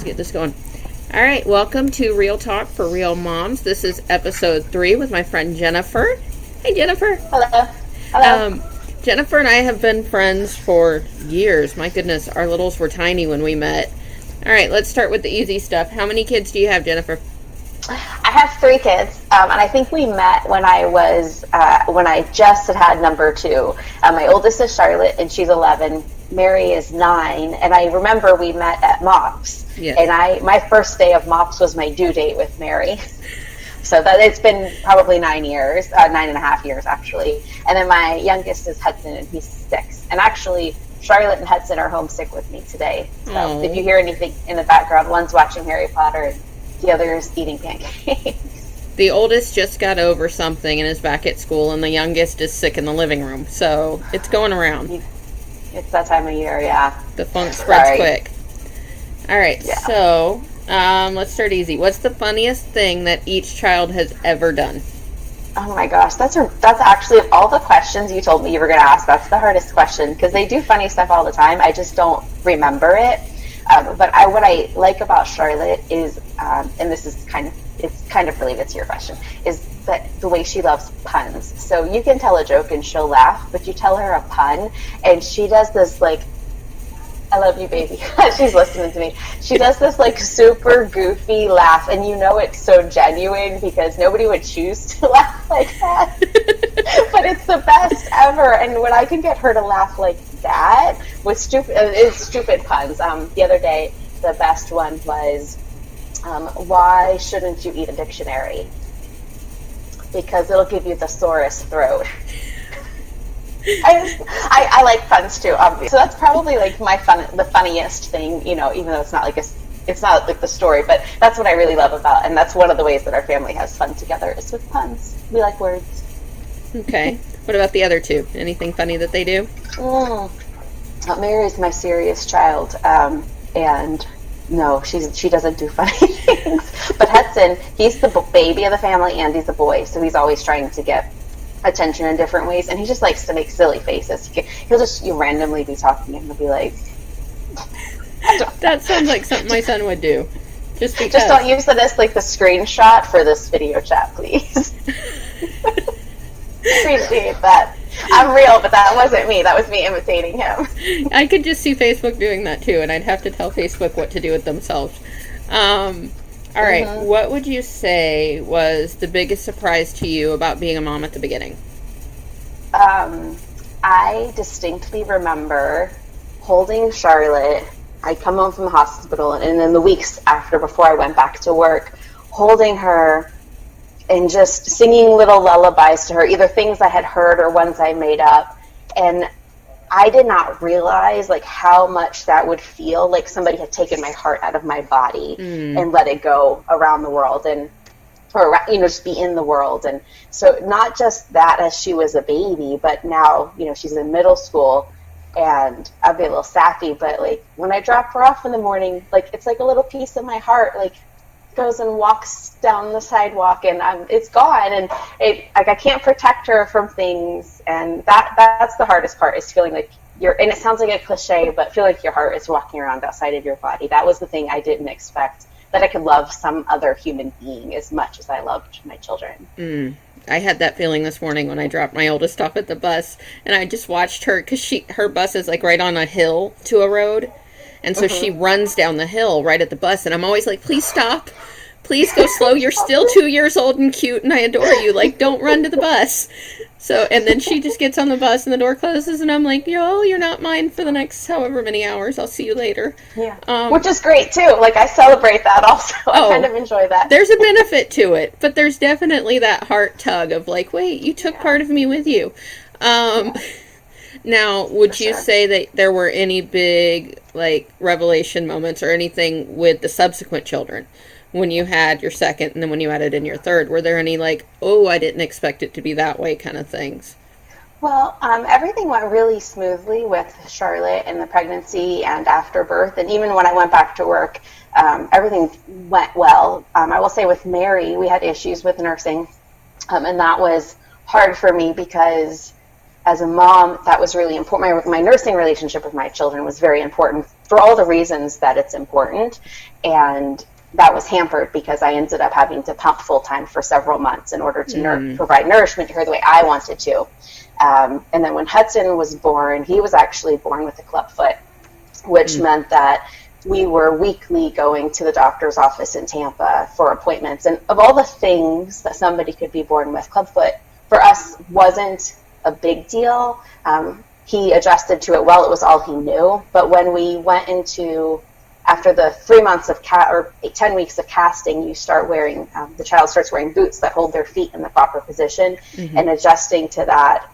Get this going. All right, welcome to Real Talk for Real Moms. This is episode 3 with my friend Jennifer. Hey, Jennifer. Hello. Hello. Jennifer and I have been friends for years. My goodness, our littles were tiny when we met. All right, let's start with the easy stuff. How many kids do you have, Jennifer? I have 3 kids, and I think we met when I just had number 2. My oldest is Charlotte, and she's 11. Mary is 9, and I remember we met at MOPS. Yes. And my first day of MOPS was my due date with Mary. So that it's been probably 9 years, 9.5 years actually. And then my youngest is Hudson, and he's 6. And actually, Charlotte and Hudson are homesick with me today. So if you hear anything in the background, one's watching Harry Potter, and the other is eating pancakes. The oldest just got over something and is back at school, and the youngest is sick in the living room. So it's going around. It's that time of year, yeah. The funk spreads quick. All right, yeah. So let's start easy. What's the funniest thing that each child has ever done? Oh my gosh, that's actually, of all the questions you told me you were going to ask, that's the hardest question, because they do funny stuff all the time. I just don't remember it. But what I like about Charlotte is, and this is kind of related to your question, is that the way she loves puns. So you can tell a joke and she'll laugh, but you tell her a pun and she does this like, I love you, baby. She's listening to me. She does this like super goofy laugh, and you know it's so genuine because nobody would choose to laugh like that. But it's the best ever. And when I can get her to laugh like that with stupid puns. The other day, the best one was, why shouldn't you eat a dictionary? Because it'll give you the sorest throat. I like puns too, obviously. So that's probably like the funniest thing, even though it's not like the story, but that's what I really love about, and that's one of the ways that our family has fun together is with puns. We like words. Okay. What about the other 2? Anything funny that they do? Mary's my serious child, and no, she doesn't do funny things. But Hudson, he's the baby of the family, and he's a boy, so he's always trying to get attention in different ways, and he just likes to make silly faces. He'll just randomly be talking, and he'll be like, that sounds like something my son would do. Just because. Just don't use it as like the screenshot for this video chat, please. Appreciate that. I'm real, but that wasn't me. That was me imitating him. I could just see Facebook doing that too, and I'd have to tell Facebook what to do with themselves. All right, What would you say was the biggest surprise to you about being a mom at the beginning? I distinctly remember holding Charlotte. I'd come home from the hospital, and then the weeks before I went back to work, holding her and just singing little lullabies to her, either things I had heard or ones I made up. And I did not realize like how much that would feel like somebody had taken my heart out of my body and let it go around the world or just be in the world. And so not just that as she was a baby, but now, she's in middle school, and I'll be a little sappy, but like when I drop her off in the morning, like it's like a little piece of my heart, like goes and walks down the sidewalk, and it's gone, and I can't protect her from things, and that's the hardest part, is feeling like and it sounds like a cliche, but feel like your heart is walking around outside of your body. That was the thing I didn't expect, that I could love some other human being as much as I loved my children. I had that feeling this morning when I dropped my oldest off at the bus, and I just watched her, because her bus is like right on a hill to a road. And so she runs down the hill right at the bus, and I'm always like, please stop. Please go slow. You're still 2 years old and cute, and I adore you. Like, don't run to the bus. So, and then she just gets on the bus, and the door closes, and I'm like, you're not mine for the next however many hours. I'll see you later. Yeah. Which is great, too. Like, I celebrate that also. I kind of enjoy that. There's a benefit to it, but there's definitely that heart tug of like, wait, you took part of me with you. Now, would you say that there were any big, like, revelation moments or anything with the subsequent children? When you had your second and then when you added in your third, were there any, like, oh, I didn't expect it to be that way kind of things? Well, everything went really smoothly with Charlotte and the pregnancy and after birth. And even when I went back to work, everything went well. I will say with Mary, we had issues with nursing. And that was hard for me because as a mom, that was really important. My nursing relationship with my children was very important for all the reasons that it's important. And that was hampered because I ended up having to pump full time for several months in order to provide nourishment to her the way I wanted to. And then when Hudson was born, he was actually born with a clubfoot, which meant that we were weekly going to the doctor's office in Tampa for appointments. And of all the things that somebody could be born with, clubfoot for us wasn't a big deal. He adjusted to it well. It was all he knew. But when we went into, after the 3 months of 10 weeks of casting, you start wearing, the child starts wearing boots that hold their feet in the proper position, and adjusting to that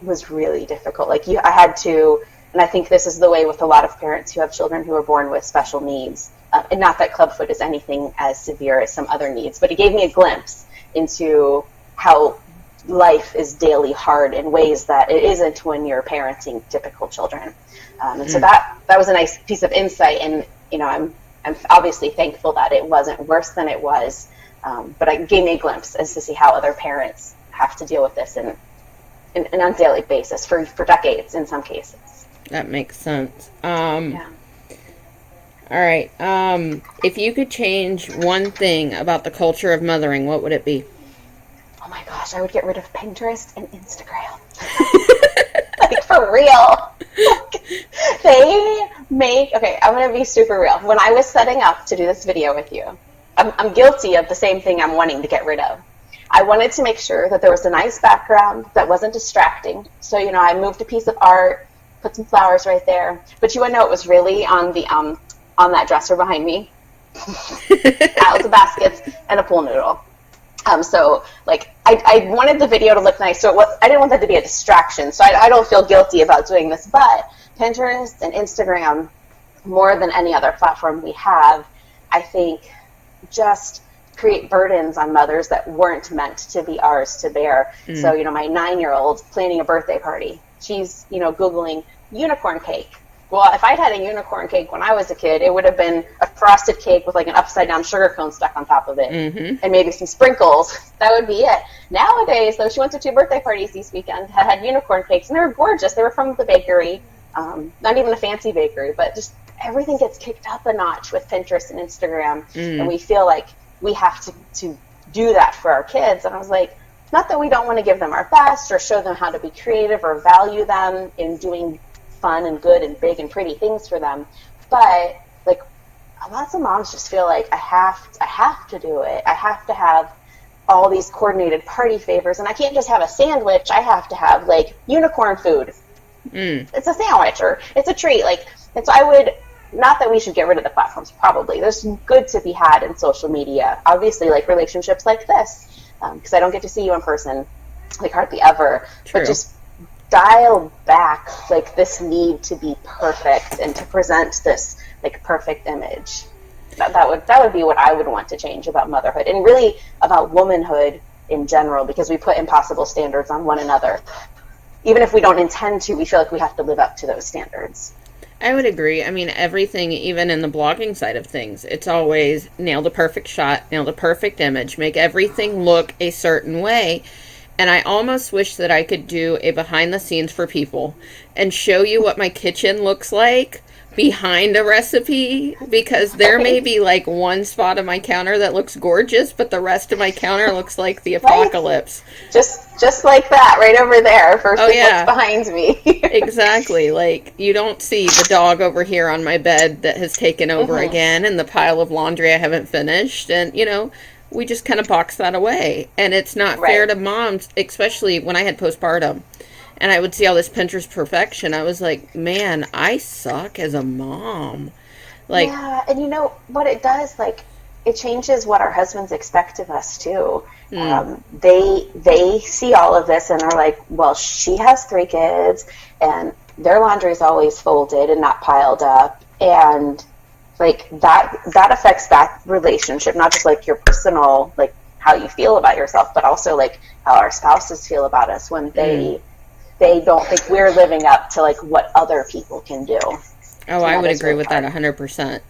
was really difficult. Like I had to, and I think this is the way with a lot of parents who have children who are born with special needs. And not that clubfoot is anything as severe as some other needs, but it gave me a glimpse into how life is daily hard in ways that it isn't when you're parenting typical children. And so that was a nice piece of insight. And, I'm obviously thankful that it wasn't worse than it was. But it gave me a glimpse as to see how other parents have to deal with this on a daily basis for decades in some cases. That makes sense. Yeah. All right. If you could change one thing about the culture of mothering, what would it be? Oh my gosh, I would get rid of Pinterest and Instagram. Like, for real. Okay, I'm going to be super real. When I was setting up to do this video with you, I'm guilty of the same thing I'm wanting to get rid of. I wanted to make sure that there was a nice background that wasn't distracting. So, I moved a piece of art, put some flowers right there. But you would know it was really on the on that dresser behind me. Out of baskets and a pool noodle. So, like, I wanted the video to look nice, so I didn't want that to be a distraction, so I don't feel guilty about doing this, but Pinterest and Instagram, more than any other platform we have, I think just create burdens on mothers that weren't meant to be ours to bear. So, my 9-year-old planning a birthday party, she's, Googling unicorn cake. Well, if I'd had a unicorn cake when I was a kid, it would have been a frosted cake with like an upside down sugar cone stuck on top of it, and maybe some sprinkles. That would be it. Nowadays, though, she went to 2 birthday parties this weekend, had unicorn cakes, and they were gorgeous. They were from the bakery, not even a fancy bakery, but just everything gets kicked up a notch with Pinterest and Instagram, and we feel like we have to do that for our kids. And I was like, not that we don't want to give them our best or show them how to be creative or value them in doing fun and good and big and pretty things for them, but like lots of moms just feel like I have to do it. I have to have all these coordinated party favors, and I can't just have a sandwich. I have to have like unicorn food. It's a sandwich or it's a treat. Like, and so I would, not that we should get rid of the platforms. Probably there's good to be had in social media. Obviously, like relationships like this, because I don't get to see you in person, like hardly ever. True. But just dial back like this need to be perfect and to present this like perfect image. That would be what I would want to change about motherhood, and really about womanhood in general, because we put impossible standards on one another. Even if we don't intend to, we feel like we have to live up to those standards. I would agree. I mean, everything, even in the blogging side of things, it's always nail the perfect shot, nail the perfect image, make everything look a certain way. And I almost wish that I could do a behind the scenes for people and show you what my kitchen looks like behind a recipe, because there may be like one spot of my counter that looks gorgeous, but the rest of my counter looks like the apocalypse. Just like that right over there. First thing what's behind me. Exactly. Like, you don't see the dog over here on my bed that has taken over again, and the pile of laundry I haven't finished, and we just kind of box that away. And it's not fair to moms, especially when I had postpartum and I would see all this Pinterest perfection. I was like, man, I suck as a mom. Like, yeah, and what it does, like, it changes what our husbands expect of us too. They see all of this and are like, well, she has 3 kids and their laundry is always folded and not piled up, and like that affects that relationship, not just like your personal, like how you feel about yourself, but also like how our spouses feel about us when they don't think we're living up to like what other people can do. Oh, I would agree with that 100%.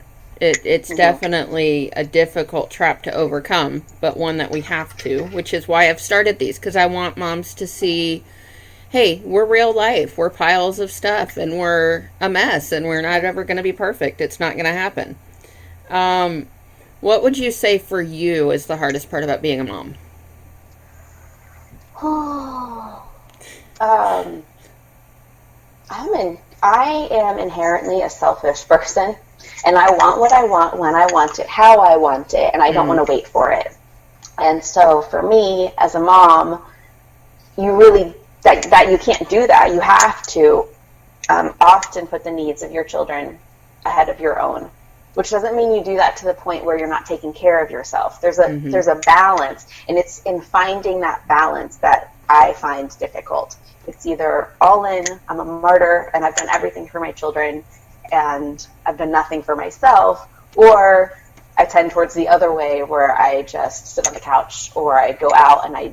It's definitely a difficult trap to overcome, but one that we have to, which is why I've started these, because I want moms to see hey, we're real life. We're piles of stuff and we're a mess and we're not ever going to be perfect. It's not going to happen. What would you say for you is the hardest part about being a mom? um, I am inherently a selfish person, and I want what I want when I want it, how I want it, and I don't want to wait for it. And so for me, as a mom, you really, that you can't do that. You have to often put the needs of your children ahead of your own, which doesn't mean you do that to the point where you're not taking care of yourself. There's a balance, and it's in finding that balance that I find difficult. It's either all in, I'm a martyr, and I've done everything for my children, and I've done nothing for myself, or I tend towards the other way where I just sit on the couch, or I go out and I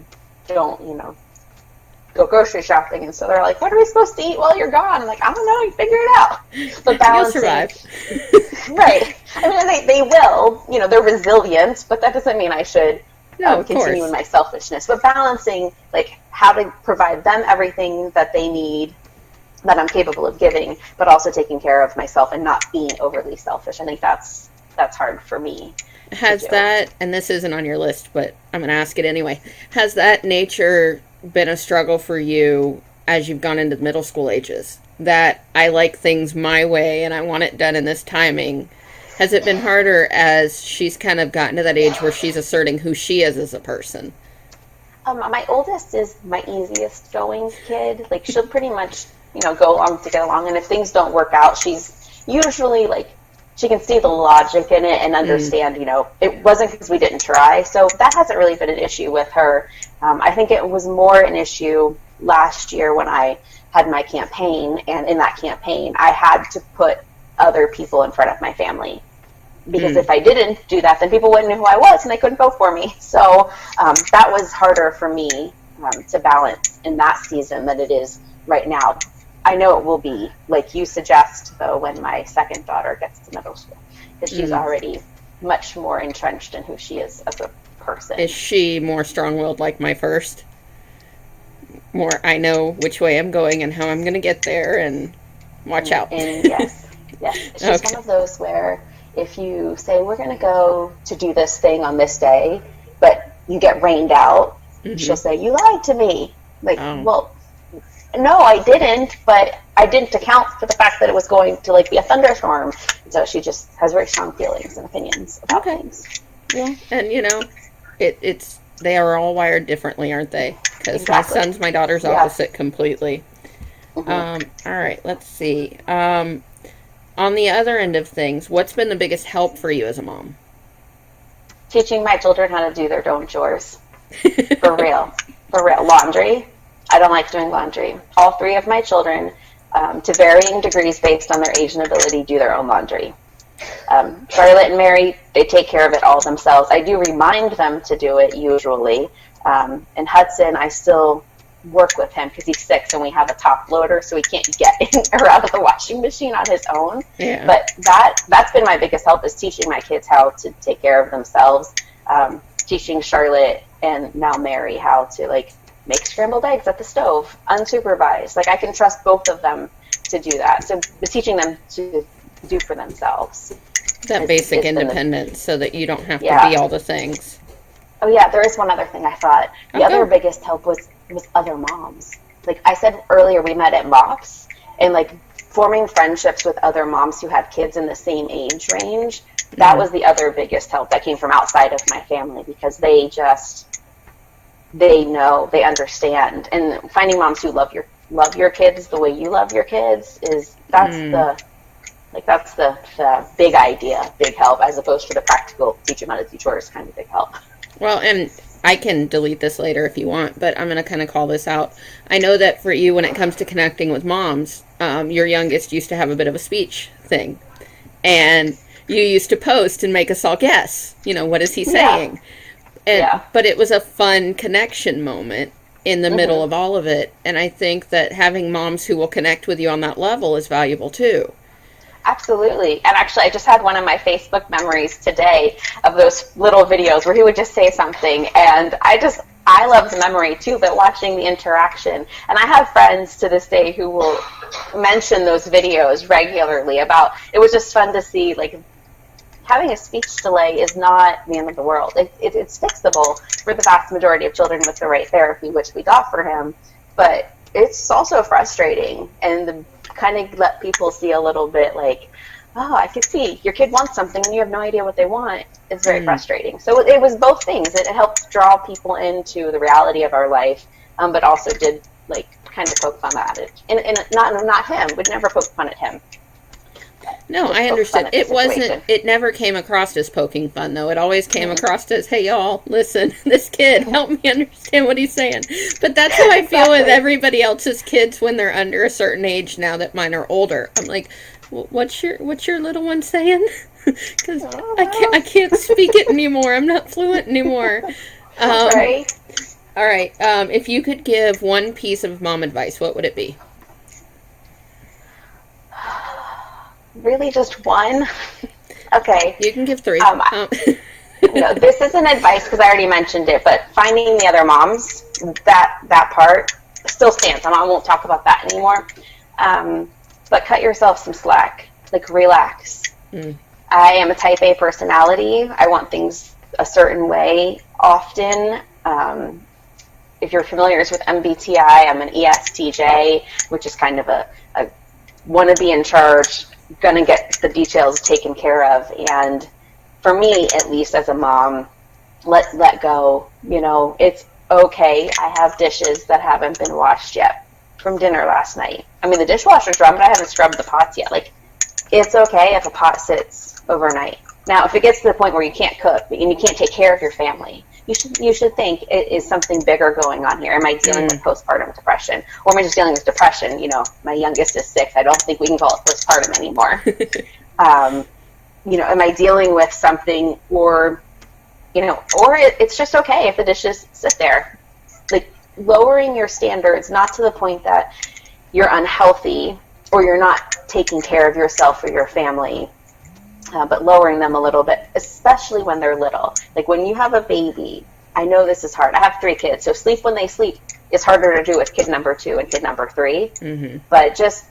don't, go grocery shopping. And so they're like, what are we supposed to eat while you're gone? I'm like, I don't know, you figure it out. But balancing. You'll survive. Right. I mean, they will, they're resilient, but that doesn't mean I should continue in my selfishness. But balancing, like, how to provide them everything that they need, that I'm capable of giving, but also taking care of myself and not being overly selfish. I think that's hard for me. Has that, and this isn't on your list, but I'm going to ask it anyway, has that nature been a struggle for you as you've gone into middle school ages? That I like things my way and I want it done in this timing. Has it been harder as she's kind of gotten to that age where she's asserting who she is as a person? My oldest is my easiest going kid. Like, she'll pretty much, go along to get along. And if things don't work out, she's usually she can see the logic in it and understand, it wasn't because we didn't try. So that hasn't really been an issue with her. I think it was more an issue last year when I had my campaign. And in that campaign, I had to put other people in front of my family. Because if I didn't do that, then people wouldn't know who I was and they couldn't vote for me. So that was harder for me to balance in that season than it is right now. I know it will be, like you suggest, though, when my second daughter gets to middle school, because she's already much more entrenched in who she is as a person. Is she more strong-willed like my first? More, I know which way I'm going and how I'm going to get there, and watch out. And yes. She's one of those where if you say, we're going to go to do this thing on this day, but you get rained out, she'll say, you lied to me. Well, no, I didn't, but I didn't account for the fact that it was going to be a thunderstorm. So she just has very strong feelings and opinions about things. Yeah, and it's they are all wired differently, aren't they? Because my son's my daughter's opposite completely. All right, let's see. On the other end of things, what's been the biggest help for you as a mom? Teaching my children how to do their own chores. For real. Laundry. I don't like doing laundry. All three of my children, to varying degrees based on their age and ability, do their own laundry. Charlotte and Mary, they take care of it all themselves. I do remind them to do it usually. And Hudson, I still work with him because he's 6 and we have a top loader, so he can't get in or out of the washing machine on his own. Yeah. But that's been my biggest help, is teaching my kids how to take care of themselves. Teaching Charlotte and now Mary how to make scrambled eggs at the stove, unsupervised. I can trust both of them to do that. So teaching them to do for themselves. That basic independence, so that you don't have to be all the things. Oh yeah, there is one other thing I thought. The other biggest help was other moms. I said earlier, we met at MOPS, and forming friendships with other moms who had kids in the same age range. That was the other biggest help that came from outside of my family, because they know, they understand. And finding moms who love your kids the way you love your kids that's the big idea, big help, as opposed to the practical teach them how to do chores kind of big help. Well, and I can delete this later if you want, but I'm going to kind of call this out. I know that for you, when it comes to connecting with moms, your youngest used to have a bit of a speech thing. And you used to post and make us all guess, what is he saying? But it was a fun connection moment in the middle of all of it. And I think that having moms who will connect with you on that level is valuable too. Absolutely. And actually, I just had one of my Facebook memories today of those little videos where he would just say something. And I love the memory too, but watching the interaction. And I have friends to this day who will mention those videos regularly about, it was just fun to see, like, having a speech delay is not the end of the world. It's fixable for the vast majority of children with the right therapy, which we got for him. But it's also frustrating, and kind of let people see a little bit like, oh, I can see your kid wants something and you have no idea what they want. It's very frustrating. So it was both things. It helped draw people into the reality of our life, but also did like kind of poke fun at it. And not him. Would never poke fun at him. No, I understood. It wasn't. It never came across as poking fun, though. It always came across as, "Hey, y'all, listen, this kid, help me understand what he's saying." But that's how I feel with everybody else's kids when they're under a certain age. Now that mine are older, I'm like, "What's your little one saying?" Because I can't speak it anymore. I'm not fluent anymore. Right. All right. If you could give one piece of mom advice, what would it be? Really, just one? Okay. You can give three. No, this isn't advice because I already mentioned it, but finding the other moms, that part still stands. I won't talk about that anymore. But cut yourself some slack. Like, relax. I am a type A personality. I want things a certain way often. If you're familiar with MBTI, I'm an ESTJ, which is kind of a want to be in charge, going to get the details taken care of. And for me, at least as a mom, let go. You know, it's okay. I have dishes that haven't been washed yet from dinner last night. I mean, the dishwasher's run, but I haven't scrubbed the pots yet. Like, it's okay if a pot sits overnight. Now, if it gets to the point where you can't cook and you can't take care of your family, you should think, is something bigger going on here? Am I dealing with postpartum depression? Or am I just dealing with depression? You know, my youngest is 6. I don't think we can call it postpartum anymore. You know, am I dealing with something, or, you know, or it's just okay if the dishes sit there. Like, lowering your standards, not to the point that you're unhealthy or you're not taking care of yourself or your family, but lowering them a little bit, especially when they're little. Like, when you have a baby, I know this is hard. I have 3 kids, so sleep when they sleep is harder to do with kid number 2 and kid number 3. But just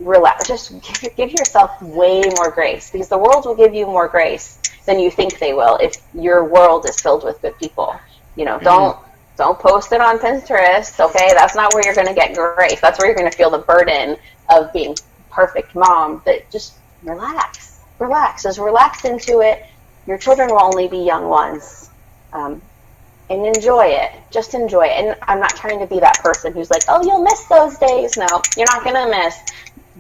relax. Just give yourself way more grace, because the world will give you more grace than you think they will if your world is filled with good people. You know, don't post it on Pinterest, okay? That's not where you're going to get grace. That's where you're going to feel the burden of being perfect mom. But just relax. Just relax into it. Your children will only be young ones. And enjoy it. Just enjoy it. And I'm not trying to be that person who's like, oh, you'll miss those days. No, you're not going to miss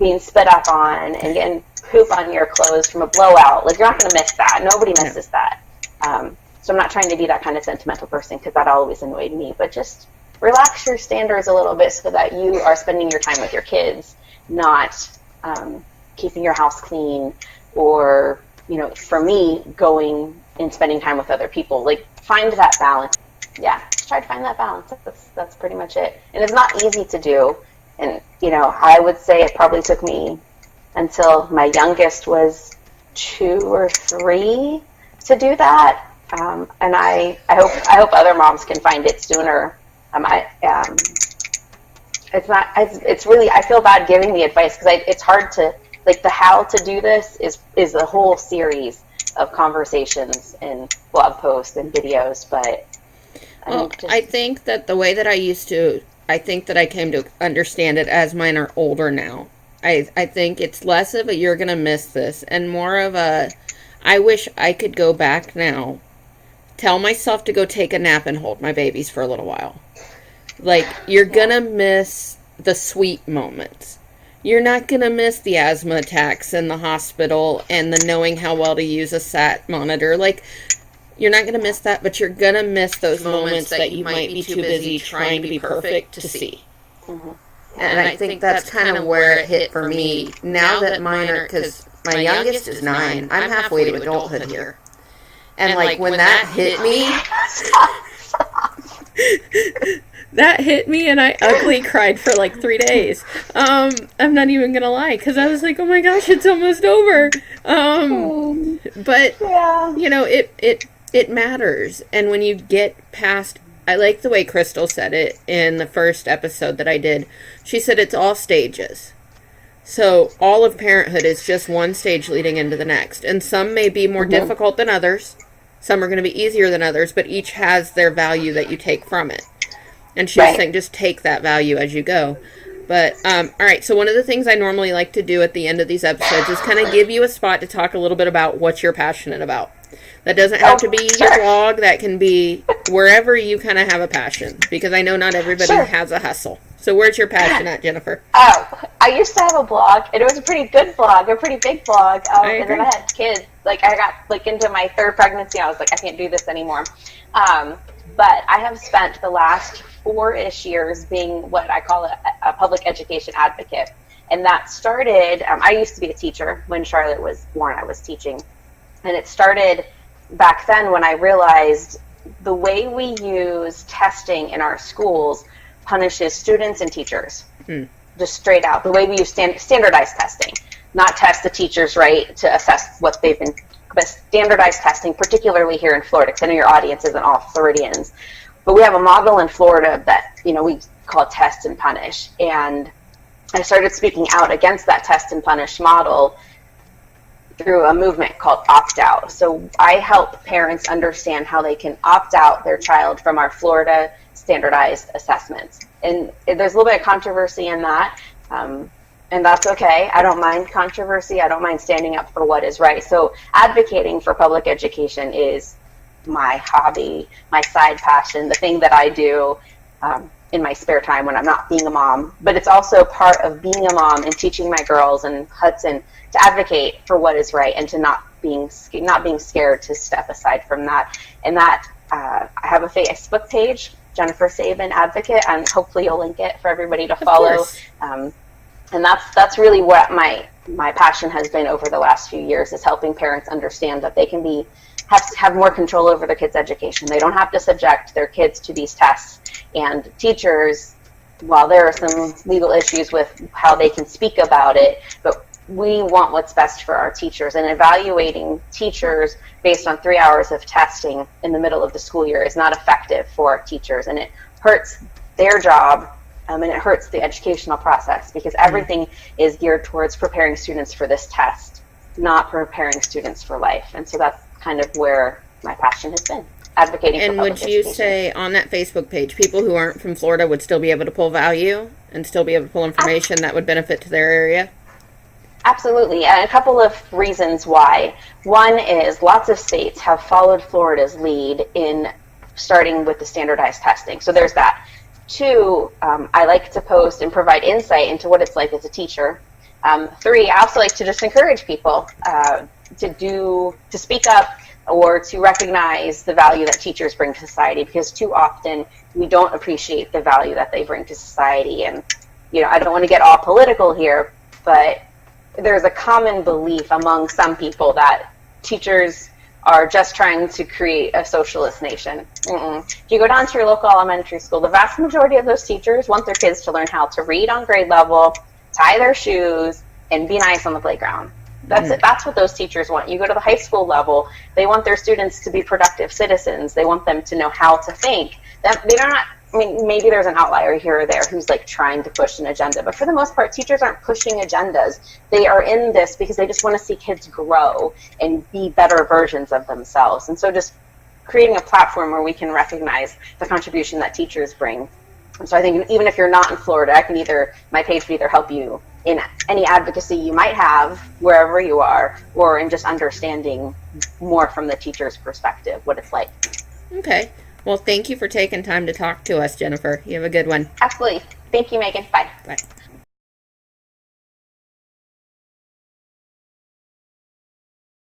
being spit up on and getting poop on your clothes from a blowout. Like, you're not going to miss that. Nobody misses that. So I'm not trying to be that kind of sentimental person, because that always annoyed me. But just relax your standards a little bit so that you are spending your time with your kids, not keeping your house clean, or, you know, for me, going and spending time with other people. Like, find that balance. Yeah, just try to find that balance. That's pretty much it. And it's not easy to do. And, you know, I would say it probably took me until my youngest was 2 or 3 to do that. And I hope other moms can find it sooner. It's really, I feel bad giving the advice, because it's hard to, like, the how to do this is a whole series of conversations and blog posts and videos. But I think that the way that I think that I came to understand it as mine are older now. I think it's less of a you're gonna miss this, and more of a I wish I could go back now, tell myself to go take a nap and hold my babies for a little while. Like, you're gonna miss the sweet moments. You're not going to miss the asthma attacks in the hospital and the knowing how well to use a sat monitor. Like, you're not going to miss that, but you're going to miss those moments that you might be too busy trying to be perfect to see. And I think that's kind of where it hit for me. Now that mine are, because my youngest is 9, I'm halfway to adulthood here. And, like, when that hit me, That hit me, and I ugly cried for like 3 days. I'm not even gonna lie, because I was like, oh my gosh, it's almost over. But Yeah. you know, it matters, and when you get past, I like the way Crystal said it in the first episode that I did. She said it's all stages. So all of parenthood is just one stage leading into the next, and some may be more difficult than others. Some are going to be easier than others, but each has their value that you take from it. And she's saying just take that value as you go. But, all right, so one of the things I normally like to do at the end of these episodes is kind of give you a spot to talk a little bit about what you're passionate about. That doesn't have to be your blog. That can be wherever you kind of have a passion. Because I know not everybody has a hustle. So where's your passion at, Jennifer? I used to have a blog, and it was a pretty good blog, a pretty big blog. And then I had kids. Like, I got into my third pregnancy. I was like, I can't do this anymore. But I have spent the last 4-ish years being what I call a public education advocate. And that started, I used to be a teacher. When Charlotte was born, I was teaching. And it started back then when I realized the way we use testing in our schools punishes students and teachers. Just straight out. The way we use standardized testing. Not test the teachers, right, to assess what they've been, but standardized testing, particularly here in Florida, because I know your audience isn't all Floridians. But we have a model in Florida that, you know, we call test and punish. And I started speaking out against that test and punish model through a movement called Opt Out. So I help parents understand how they can opt out their child from our Florida standardized assessments. And there's a little bit of controversy in that. And that's okay. I don't mind controversy. I don't mind standing up for what is right. So advocating for public education is my hobby, my side passion, the thing that I do in my spare time when I'm not being a mom. But it's also part of being a mom and teaching my girls and Hudson to advocate for what is right and to not being scared to step aside from that. And that I have a Facebook page, Jennifer Sabin Advocate, and hopefully you'll link it for everybody to follow. And that's really what my passion has been over the last few years, is helping parents understand that they can have more control over their kids' education. They don't have to subject their kids to these tests. And teachers, while there are some legal issues with how they can speak about it, but we want what's best for our teachers. And evaluating teachers based on 3 hours of testing in the middle of the school year is not effective for teachers, and it hurts their job. And it hurts the educational process, because everything is geared towards preparing students for this test, not preparing students for life. And so that's kind of where my passion has been, advocating for public education. And would you say on that Facebook page, people who aren't from Florida would still be able to pull value and still be able to pull information that would benefit to their area? Absolutely, and a couple of reasons why. One is lots of states have followed Florida's lead in starting with the standardized testing. So there's that. 2, I like to post and provide insight into what it's like as a teacher. 3, I also like to just encourage people to speak up or to recognize the value that teachers bring to society, because too often we don't appreciate the value that they bring to society. And, you know, I don't want to get all political here, but there's a common belief among some people that teachers are just trying to create a socialist nation. If you go down to your local elementary school, the vast majority of those teachers want their kids to learn how to read on grade level, tie their shoes, and be nice on the playground. That's it. That's what those teachers want. You go to the high school level, they want their students to be productive citizens. They want them to know how to think. They're not, I mean, maybe there's an outlier here or there who's like trying to push an agenda, but for the most part, teachers aren't pushing agendas. They are in this because they just want to see kids grow and be better versions of themselves. And so just creating a platform where we can recognize the contribution that teachers bring. And so I think even if you're not in Florida, my page can either help you in any advocacy you might have wherever you are, or in just understanding more from the teacher's perspective what it's like. Okay. Well, thank you for taking time to talk to us, Jennifer. You have a good one. Absolutely. Thank you, Megan. Bye. Bye.